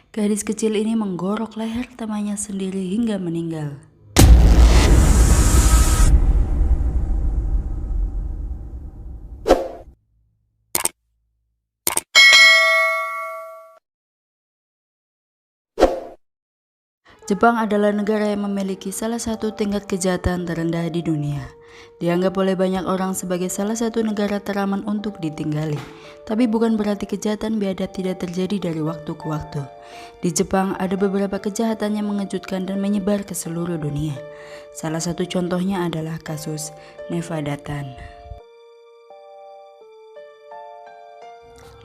Gadis kecil ini menggorok leher temannya sendiri hingga meninggal. Jepang adalah negara yang memiliki salah satu tingkat kejahatan terendah di dunia. Dianggap oleh banyak orang sebagai salah satu negara teraman untuk ditinggali. Tapi bukan berarti kejahatan biadab tidak terjadi dari waktu ke waktu. Di Jepang ada beberapa kejahatan yang mengejutkan dan menyebar ke seluruh dunia. Salah satu contohnya adalah kasus Nevada-tan.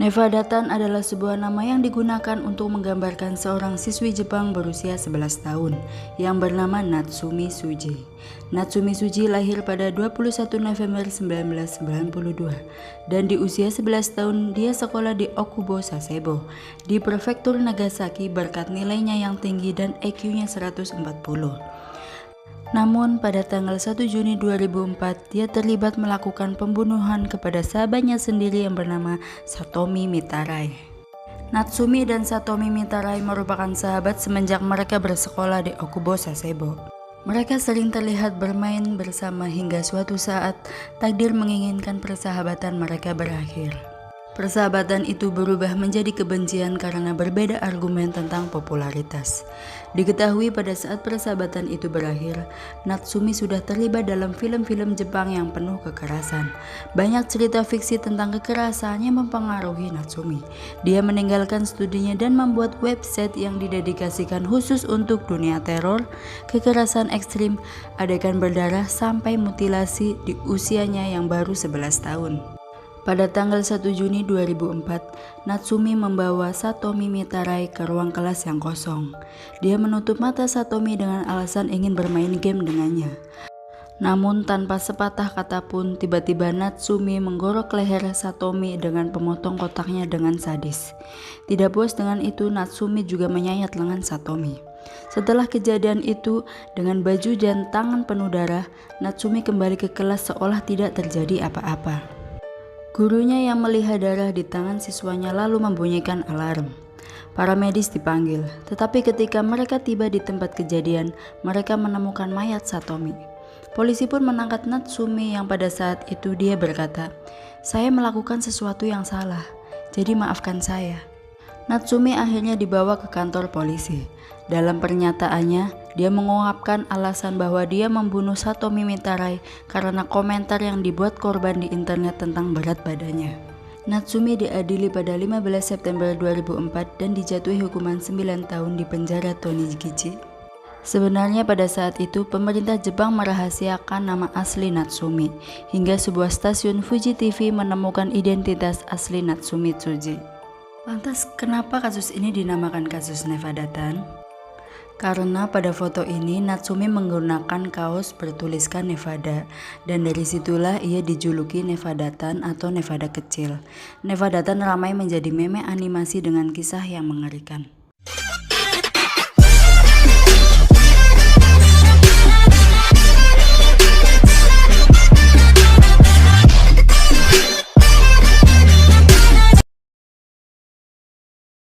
Nevada-tan adalah sebuah nama yang digunakan untuk menggambarkan seorang siswi Jepang berusia 11 tahun yang bernama Natsumi Tsuji. Natsumi Tsuji lahir pada 21 November 1992 dan di usia 11 tahun dia sekolah di Okubo Sasebo di prefektur Nagasaki berkat nilainya yang tinggi dan IQ-nya 140. Namun pada tanggal 1 Juni 2004 dia terlibat melakukan pembunuhan kepada sahabatnya sendiri yang bernama Satomi Mitarai. Natsumi dan Satomi Mitarai merupakan sahabat semenjak mereka bersekolah di Okubo Sasebo. Mereka sering terlihat bermain bersama hingga suatu saat takdir menginginkan persahabatan mereka berakhir. Persahabatan itu berubah menjadi kebencian karena berbeda argumen tentang popularitas. Diketahui pada saat persahabatan itu berakhir, Natsumi sudah terlibat dalam film-film Jepang yang penuh kekerasan. Banyak cerita fiksi tentang kekerasan yang mempengaruhi Natsumi. Dia meninggalkan studinya dan membuat website yang didedikasikan khusus untuk dunia teror, kekerasan ekstrim, adegan berdarah sampai mutilasi di usianya yang baru 11 tahun. Pada tanggal 1 Juni 2004, Natsumi membawa Satomi Mitarai ke ruang kelas yang kosong. Dia menutup mata Satomi dengan alasan ingin bermain game dengannya. Namun tanpa sepatah kata pun, tiba-tiba Natsumi menggorok leher Satomi dengan pemotong kotaknya dengan sadis. Tidak puas dengan itu, Natsumi juga menyayat lengan Satomi. Setelah kejadian itu, dengan baju dan tangan penuh darah, Natsumi kembali ke kelas seolah tidak terjadi apa-apa. Gurunya yang melihat darah di tangan siswanya lalu membunyikan alarm. Para medis dipanggil, tetapi ketika mereka tiba di tempat kejadian, mereka menemukan mayat Satomi. Polisi pun menangkap Natsumi yang pada saat itu dia berkata, "Saya melakukan sesuatu yang salah, jadi maafkan saya." Natsumi akhirnya dibawa ke kantor polisi. Dalam pernyataannya, dia mengungkapkan alasan bahwa dia membunuh Satomi Mitarai karena komentar yang dibuat korban di internet tentang berat badannya. Natsumi diadili pada 15 September 2004 dan dijatuhi hukuman 9 tahun di penjara Tonigichi. Sebenarnya pada saat itu pemerintah Jepang merahasiakan nama asli Natsumi hingga sebuah stasiun Fuji TV menemukan identitas asli Natsumi Tsuji. Lantas kenapa kasus ini dinamakan kasus Nevada-tan? Karena pada foto ini Natsumi menggunakan kaos bertuliskan Nevada dan dari situlah ia dijuluki Nevada-tan atau Nevada kecil. Nevada-tan ramai menjadi meme animasi dengan kisah yang mengerikan.